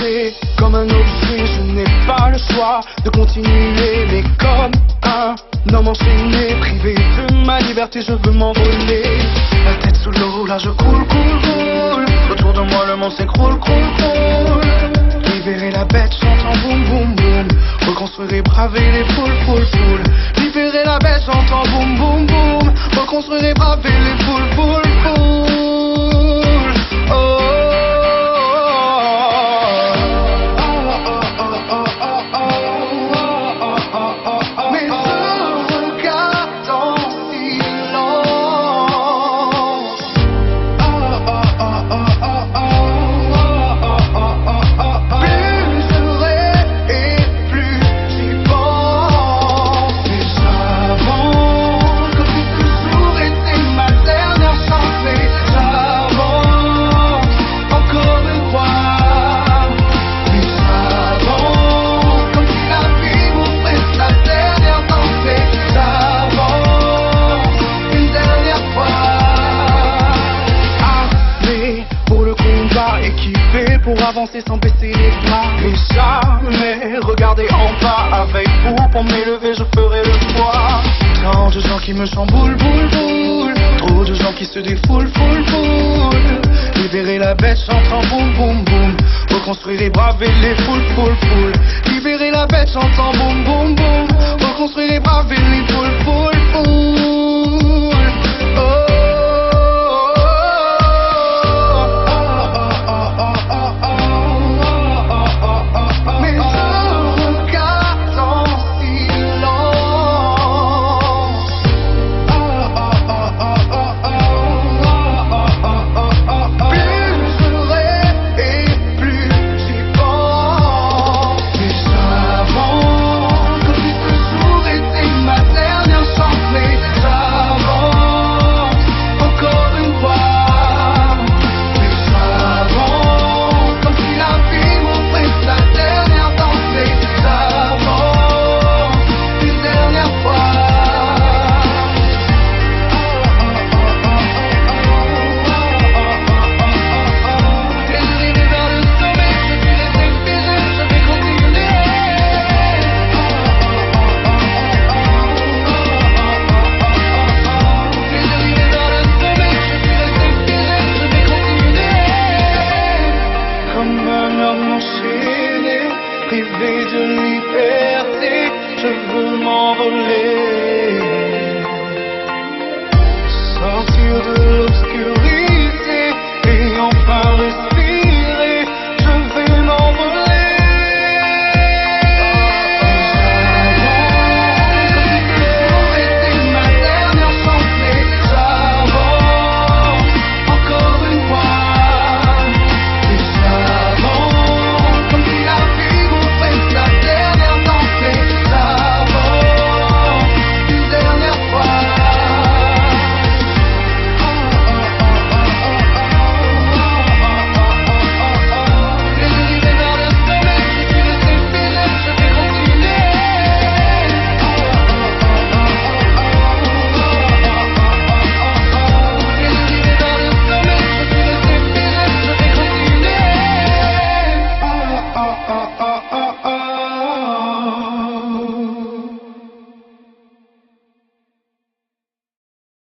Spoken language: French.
Armé comme un objet, je n'ai pas le choix de continuer. Mais comme un homme enchaîné, privé de ma liberté, je veux m'envoler. La tête sous l'eau, là je coule, coule, coule. Autour de moi le monde s'écroule, croule, croule. Libérer la bête, j'entends boum, boum, boum. Reconstruire et braver les foules, foules, foules. Libérer la bête, j'entends boum, boum, boum. Reconstruire et braver les foules, foules, foules. Oh. Pour avancer sans baisser les bras. Mais jamais regarder en bas. Avec vous pour m'élever je ferai le poids. Tant de gens qui me chamboulent, boule, boule. Trop de gens qui se défoulent, foule, foule. Libérer la bête, j'entends boum, boum, boum. Reconstruire et braver les foules, foules, foules. Libérer la bête, j'entends boum, boum, boum. Reconstruire et braver les foules, foules, foules. Oh. Privé de liberté, je veux m'envoler, sortir de